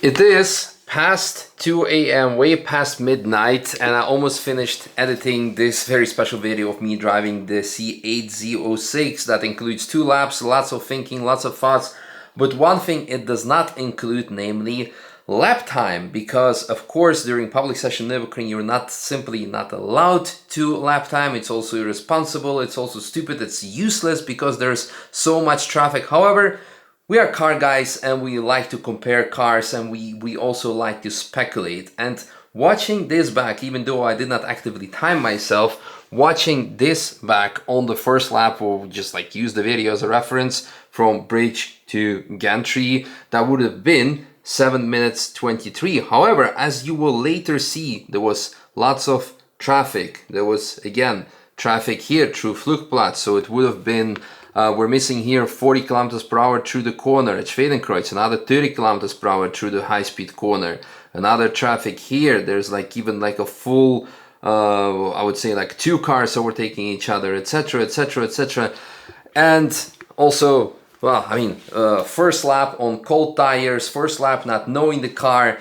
It is past 2 a.m., way past midnight, and I almost finished editing this very special video of me driving the Z06 that includes 2 laps, lots of thinking, lots of thoughts, but one thing it does not include, namely lap time, because of course during public session Nürburgring you're simply not allowed to lap time. It's also irresponsible, it's also stupid, it's useless because there's so much traffic. However, we are car guys and we like to compare cars, and we also like to speculate. And watching this back, even though I did not actively time myself, watching this back on the first lap, or just like use the video as a reference, from Bridge to Gantry, that would have been 7 minutes 23. However, as you will later see, there was lots of traffic. There was again traffic here through Flugplatz, so it would have been we're missing here 40 kilometers per hour through the corner at Schwedenkreuz, another 30 kilometers per hour through the high-speed corner, another traffic here. There's like even like a full I would say like 2 cars overtaking each other, etc, etc, etc. And also, well, I mean, first lap on cold tires, first lap not knowing the car,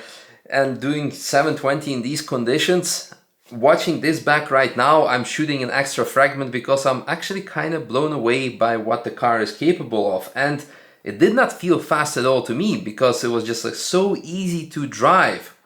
and doing 720 in these conditions. Watching this back right now, I'm shooting an extra fragment because I'm actually kind of blown away by what the car is capable of. And it did not feel fast at all to me because it was just like so easy to drive.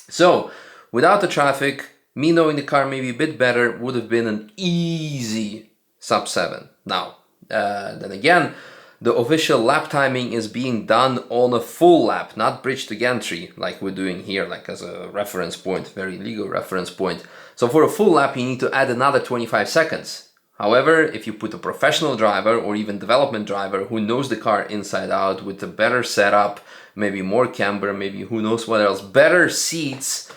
So without the traffic, me knowing the car maybe a bit better would have been an easy sub 7. Now, then again, the official lap timing is being done on a full lap, not bridge to gantry, like we're doing here, like as a reference point, very legal reference point. So for a full lap, you need to add another 25 seconds. However, if you put a professional driver or even development driver who knows the car inside out with a better setup, maybe more camber, maybe who knows what else, better seats,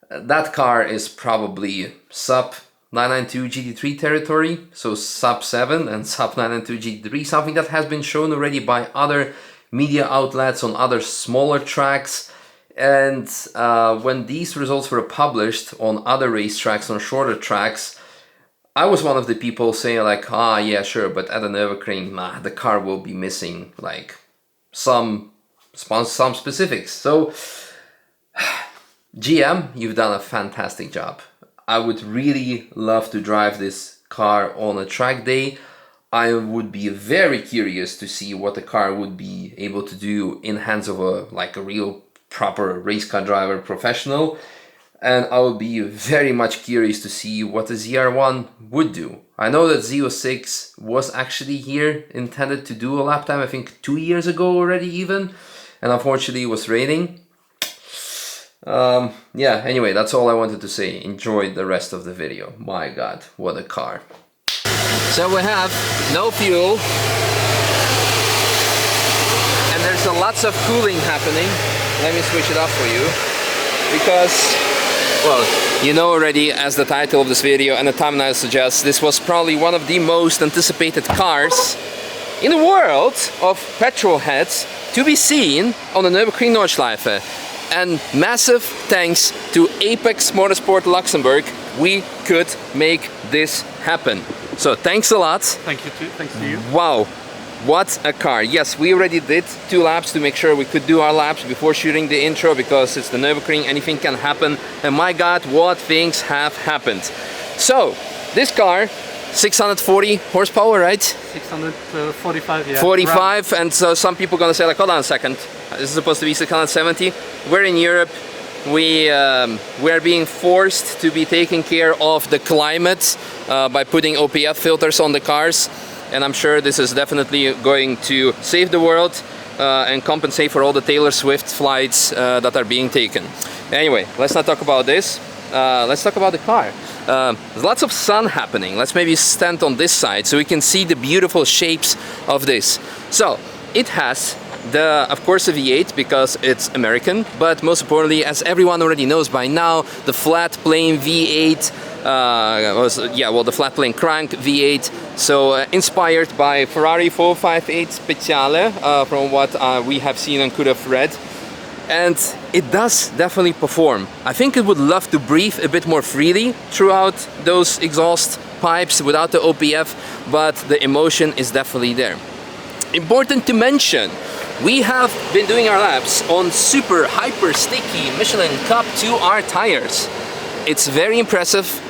that car is probably sub 992 GT3 territory, so sub 7 and sub 992 GT3, something that has been shown already by other media outlets on other smaller tracks. And when these results were published on other racetracks, on shorter tracks, I was one of the people saying like, ah, yeah, sure, but at the Nürburgring, nah, the car will be missing like some specifics. So GM, you've done a fantastic job. I would really love to drive this car on a track day. I would be very curious to see what the car would be able to do in hands of a real proper race car driver professional. And I would be very much curious to see what the ZR1 would do. I know that Z06 was actually here intended to do a lap time, I think 2 years ago already even. And unfortunately it was raining. Yeah, anyway, that's all I wanted to say. Enjoy the rest of the video. My god, what a car. So we have no fuel, and there's lots of cooling happening. Let me switch it off for you, because, well, you know already, as the title of this video and the thumbnail suggests, this was probably one of the most anticipated cars in the world of petrol heads to be seen on the Nürburgring Nordschleife. And massive thanks to Apex Motorsport Luxembourg, we could make this happen. So thanks a lot. Thank you too. Thanks to you. Wow, what a car. Yes, we already did 2 laps to make sure we could do our laps before shooting the intro, because it's the Nürburgring, anything can happen. And my god, what things have happened. So, this car, 640 horsepower, right? 645, yeah. 45, and so some people gonna say like, hold on a second, this is supposed to be 670. We're in Europe. We're being forced to be taking care of the climate by putting OPF filters on the cars, and I'm sure this is definitely going to save the world and compensate for all the Taylor Swift flights that are being taken. Anyway, let's not talk about this. Let's talk about the car. There's lots of sun happening. Let's maybe stand on this side so we can see the beautiful shapes of this. So it has of course, a V8 because it's American, but most importantly, as everyone already knows by now, the flat plane V8 the flat plane crank V8. So inspired by Ferrari 458 Speciale, from what we have seen and could have read. And it does definitely perform. I think it would love to breathe a bit more freely throughout those exhaust pipes without the OPF, but the emotion is definitely there. Important to mention, We have been doing our laps on super hyper sticky Michelin Cup 2R tires. It's very impressive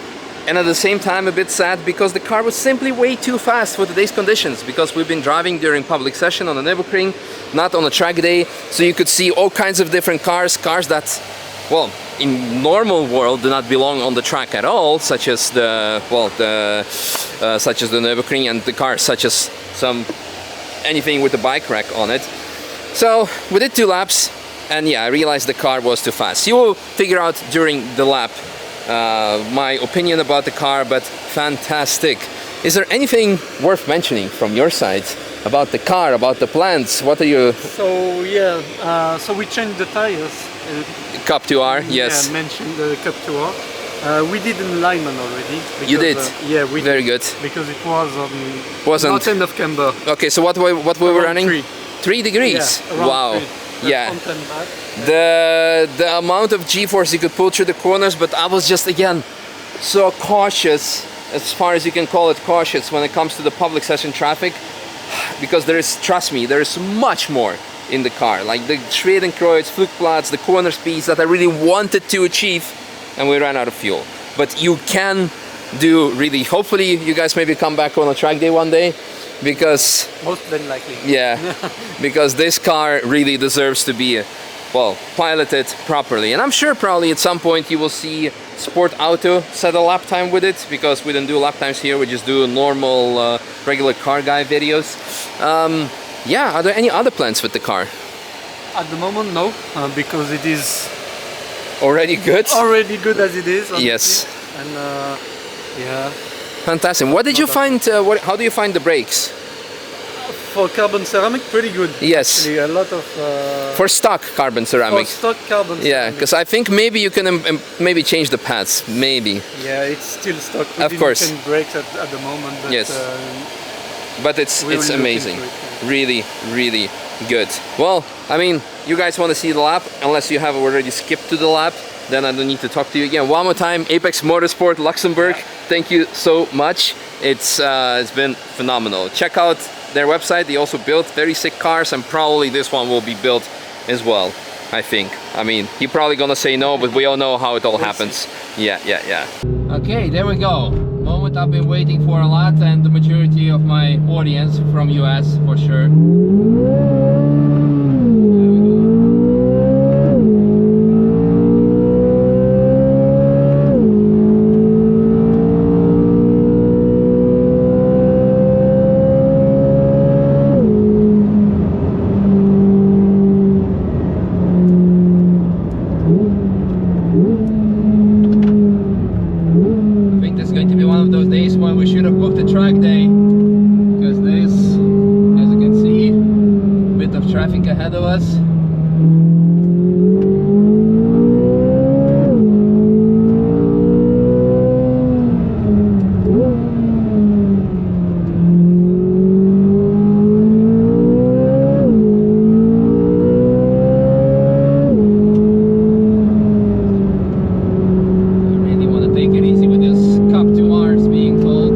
and at the same time a bit sad because the car was simply way too fast for today's conditions, because we've been driving during public session on the Nürburgring, not on a track day, so you could see all kinds of different cars that, well, in normal world do not belong on the track at all, such as the Nürburgring, and the cars such as anything with the bike rack on it. So we did 2 laps, and yeah, I realized the car was too fast. You will figure out during the lap my opinion about the car, but fantastic. Is there anything worth mentioning from your side about the car, about the plans? What are you... So yeah, so we changed the tires. Cup 2R, yes. Yeah, mentioned the Cup 2R. We did an alignment already. Because, you did? Yeah, we Very did. good. Because it was not end of camber. Okay, so what we were running? 3 degrees? Yeah, wow. 3. Yeah. Front and back. The amount of G-force you could pull through the corners, but I was just, again, so cautious, as far as you can call it cautious, when it comes to the public session traffic, because there is, trust me, there is much more in the car, like the Schwedenkreuz, Flugplatz, the corner speeds that I really wanted to achieve, and we ran out of fuel. But you can do really, hopefully you guys maybe come back on a track day one day, because most than likely. Yeah, because this car really deserves to be, well, piloted properly. And I'm sure probably at some point you will see Sport Auto set a lap time with it, because we don't do lap times here, we just do normal regular car guy videos. Yeah, are there any other plans with the car? At the moment, no, because it is already good? Already good as it is, honestly. Yes. And yeah. Fantastic. What did you find, how do you find the brakes? For carbon ceramic, pretty good. Yes. Actually, a lot of... for stock carbon ceramic. For stock carbon ceramic. Yeah, because I think maybe you can maybe change the pads, maybe. Yeah, it's still stock. We of course. change brakes at the moment, but... Yes. But it's amazing. Really, really good. Well, I mean, you guys want to see the lap, unless you have already skipped to the lap, then I don't need to talk to you again. One more time, Apex Motorsport Luxembourg, thank you so much. It's been phenomenal. Check out their website. They also built very sick cars, and probably this one will be built as well, I think. I mean, you're probably gonna say no, but we all know how it all happens. Yeah. Okay, there we go. Moment I've been waiting for a lot, and the majority of my audience from US for sure. Ahead of us. I really want to take it easy with this Cup 2Rs being cold.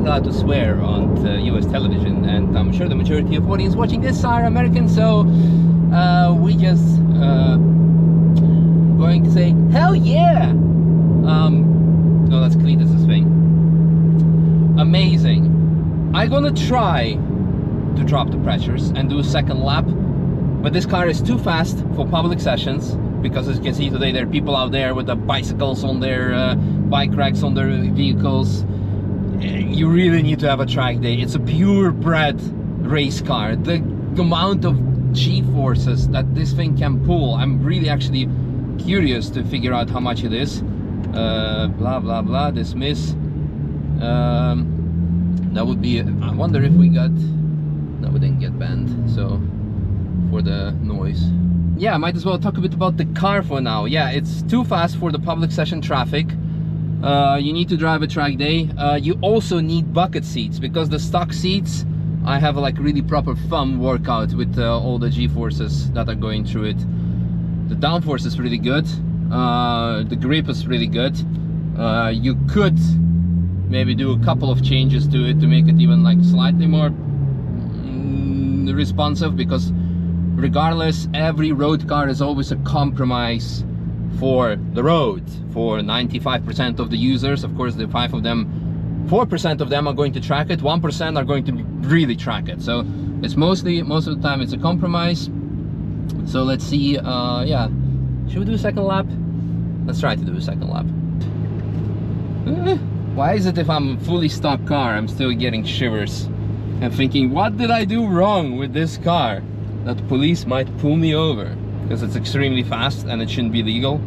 allowed to swear on US television, and I'm sure the majority of audience watching this are American, so we just going to say hell yeah. No, that's Cletus's thing. Amazing. I'm gonna try to drop the pressures and do a second lap, but this car is too fast for public sessions, because as you can see today there are people out there with the bicycles on their bike racks on their vehicles. You really need to have a track day. It's a purebred race car. The amount of G-forces that this thing can pull, I'm really actually curious to figure out how much it is. Blah blah blah, dismiss. That would be, I wonder if we got, no, we didn't get banned, so for the noise. Yeah, I might as well talk a bit about the car for now. Yeah, it's too fast for the public session traffic. You need to drive a track day. You also need bucket seats, because the stock seats, I have a like really proper thumb workout with all the G-forces that are going through it. The downforce is really good. The grip is really good. You could maybe do a couple of changes to it to make it even like slightly more responsive, because regardless, every road car is always a compromise for the road. For 95% of the users, of course, the 4% of them are going to track it, 1% are going to really track it. So it's most of the time it's a compromise. So let's see, yeah, should we do a second lap? Let's try to do a second lap. Why is it if I'm a fully stock car, I'm still getting shivers and thinking, what did I do wrong with this car that the police might pull me over? Because it's extremely fast and it shouldn't be legal.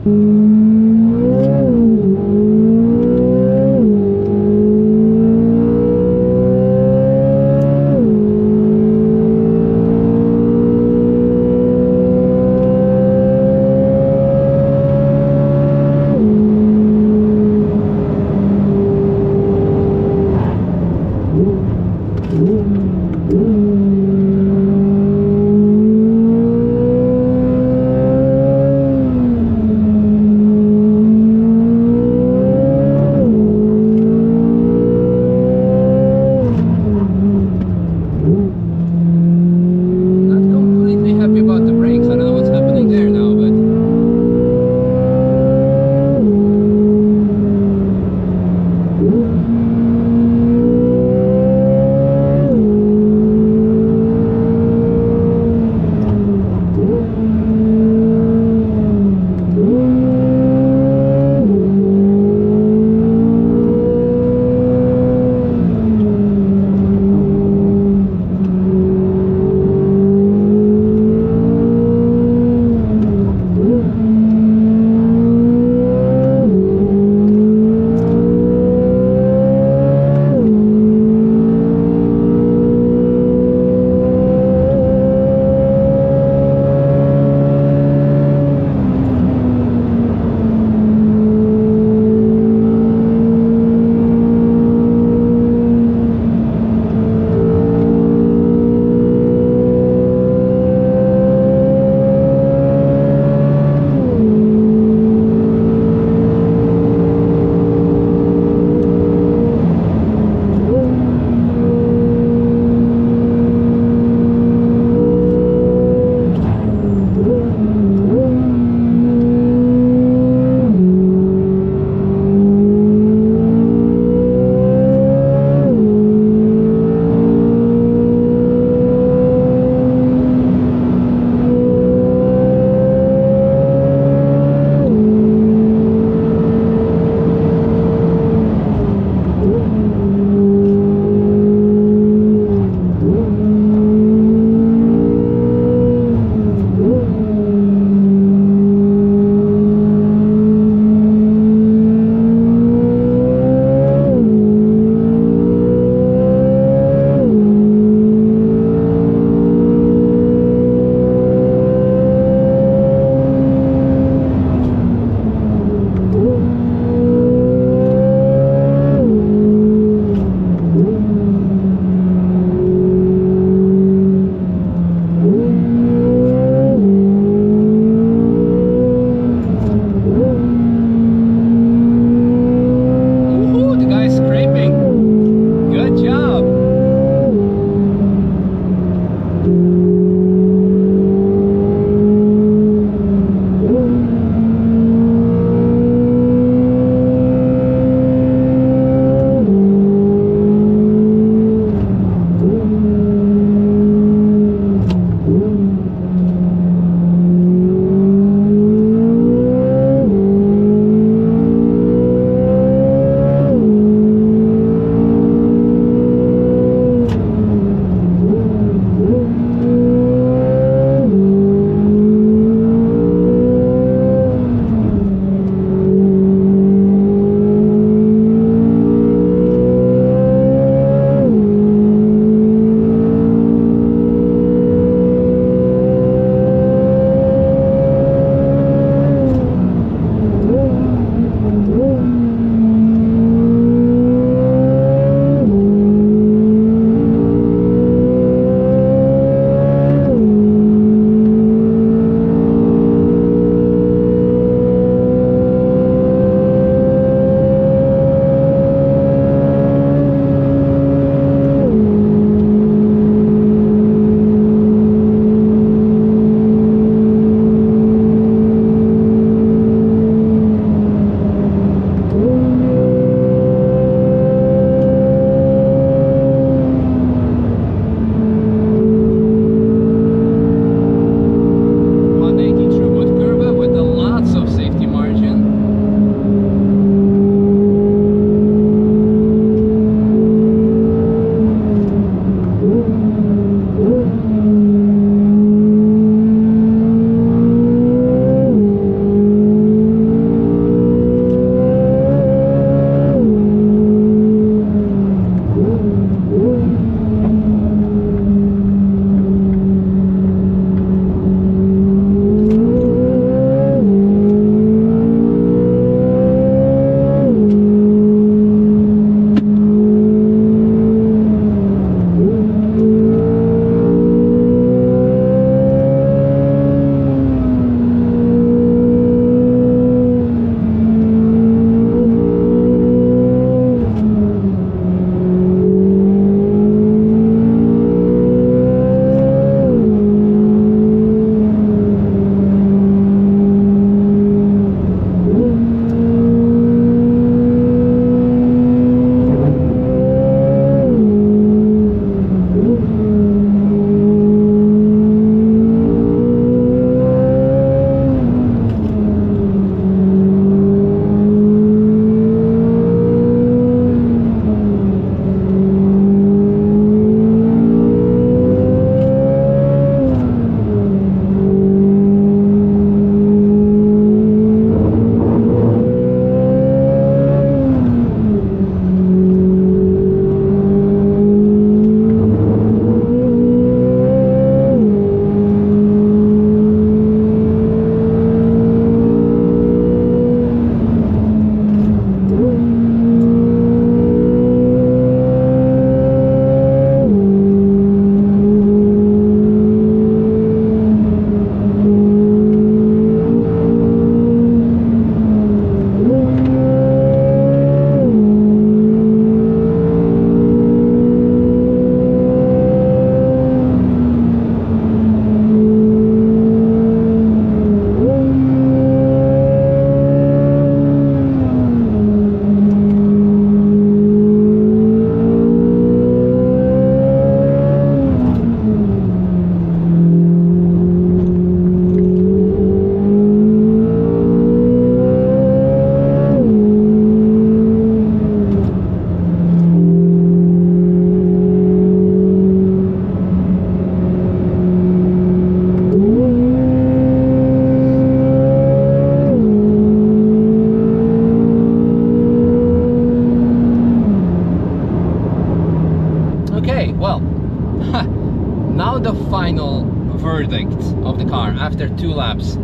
verdict of the car after 2 laps.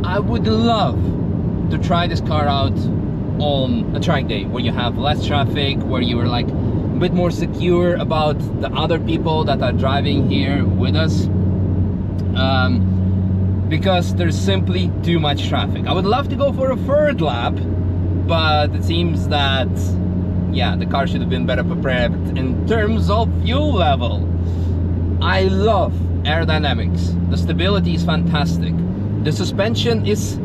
I would love to try this car out on a track day where you have less traffic, where you are like a bit more secure about the other people that are driving here with us, because there's simply too much traffic. I would love to go for a 3rd lap, but it seems that, yeah, the car should have been better prepared in terms of fuel level. I love aerodynamics. The stability is fantastic. The suspension is,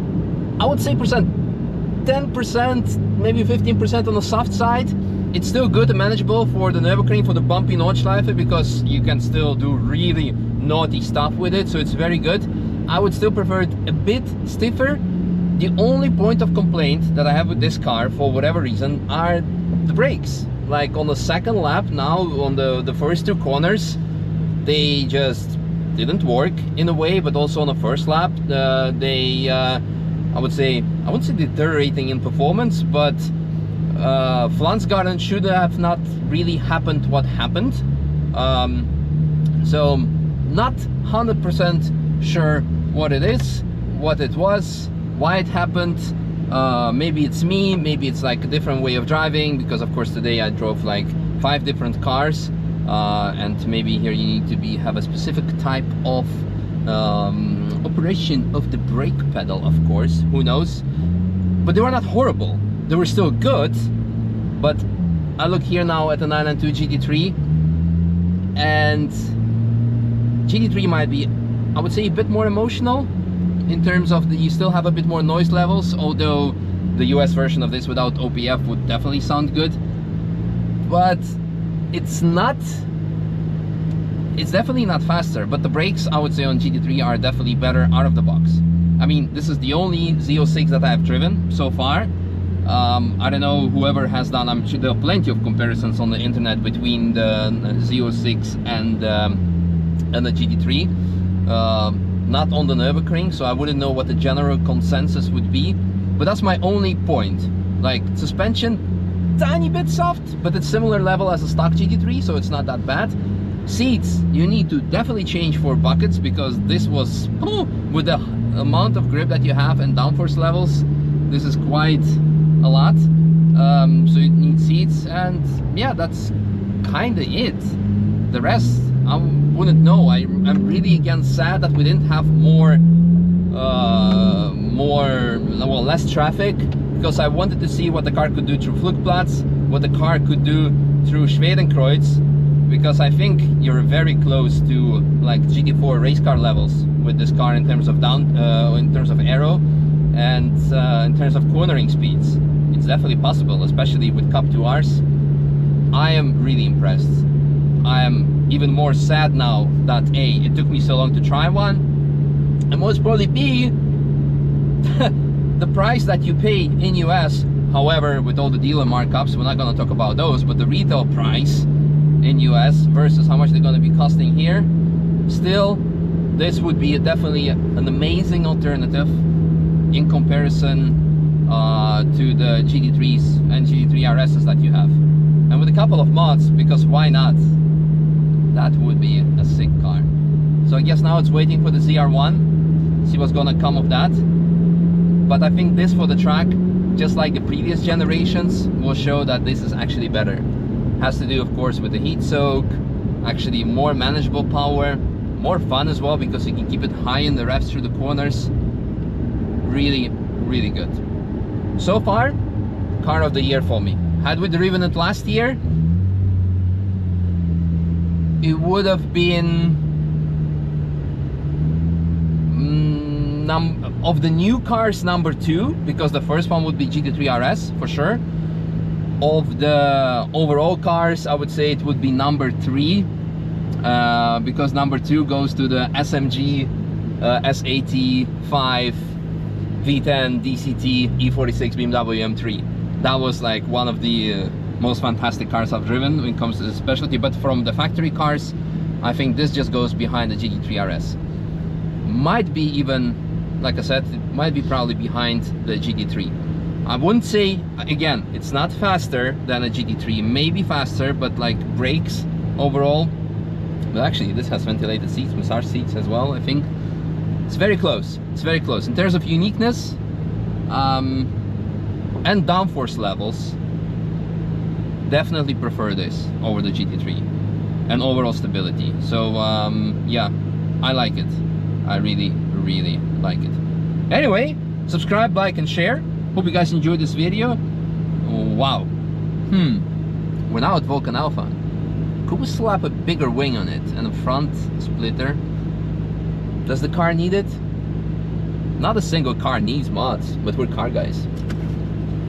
I would say, 10%, maybe 15% on the soft side. It's still good and manageable for the Nürburgring, for the bumpy Nordschleife, because you can still do really naughty stuff with it, so it's very good. I would still prefer it a bit stiffer. The only point of complaint that I have with this car, for whatever reason, are the brakes. Like on the 2nd lap now, on the first 2 corners, they just didn't work in a way, but also on the 1st lap, they, I wouldn't say deteriorating in performance, but Flansgarden should have not really happened what happened. So not 100% sure what it is, what it was, why it happened. Maybe it's me, maybe it's like a different way of driving, because of course today I drove like 5 different cars, and maybe here you need to have a specific type of operation of the brake pedal, of course, who knows. But they were not horrible, they were still good. But I look here now at the 992 GT3, and GT3 might be, I would say, a bit more emotional in terms of you still have a bit more noise levels, although the US version of this without OPF would definitely sound good. But it's definitely not faster, but the brakes, I would say, on GT3 are definitely better out of the box. I mean, this is the only Z06 that I have driven so far. I don't know whoever has done, I'm sure there are plenty of comparisons on the internet between the Z06 and the GT3. Not on the Nürburgring, so I wouldn't know what the general consensus would be, but that's my only point. Like, suspension, tiny bit soft, but it's similar level as a stock GT3, so it's not that bad. Seats, you need to definitely change for buckets, because this was, with the amount of grip that you have and downforce levels, this is quite a lot. So you need seats, and yeah, that's kind of it. The rest, I wouldn't know. I'm really again sad that we didn't have less traffic, because I wanted to see what the car could do through Flugplatz, what the car could do through Schwedenkreuz, because I think you're very close to like GT4 race car levels with this car in terms of in terms of aero, and in terms of cornering speeds. It's definitely possible, especially with Cup 2Rs. I am really impressed. I am even more sad now that A, it took me so long to try one, and most probably B, the price that you pay in US, however, with all the dealer markups, we're not going to talk about those, but the retail price in US versus how much they're going to be costing here, still, this would be definitely an amazing alternative in comparison to the GT3s and GT3 RSs that you have. And with a couple of mods, because why not? That would be a sick car. So I guess now it's waiting for the ZR1, see what's gonna come of that. But I think this for the track, just like the previous generations, will show that this is actually better. Has to do, of course, with the heat soak, actually more manageable power, more fun as well, because you can keep it high in the revs through the corners. Really, really good. So far, car of the year for me. Had we driven it last year, it would have been of the new cars number 2, because the first one would be GT3 RS for sure. Of the overall cars, I would say it would be number 3, because number 2 goes to the SMG S80 V10 DCT E46 BMW M3. That was like one of the most fantastic cars I've driven when it comes to the specialty, but from the factory cars, I think this just goes behind the GT3 RS. Might be even, like I said, it might be probably behind the GT3. I wouldn't say, again, it's not faster than a GT3, maybe faster, but like brakes overall, But actually, this has ventilated seats, massage seats as well, I think. It's very close. It's very close. In terms of uniqueness and downforce levels, definitely prefer this over the GT3 and overall stability. So yeah, I like it. I really, really like it. Anyway, subscribe, like, and share. Hope you guys enjoyed this video. Wow. We're now at Vulcan Alpha. Could we slap a bigger wing on it and a front splitter? Does the car need it? Not a single car needs mods, but we're car guys.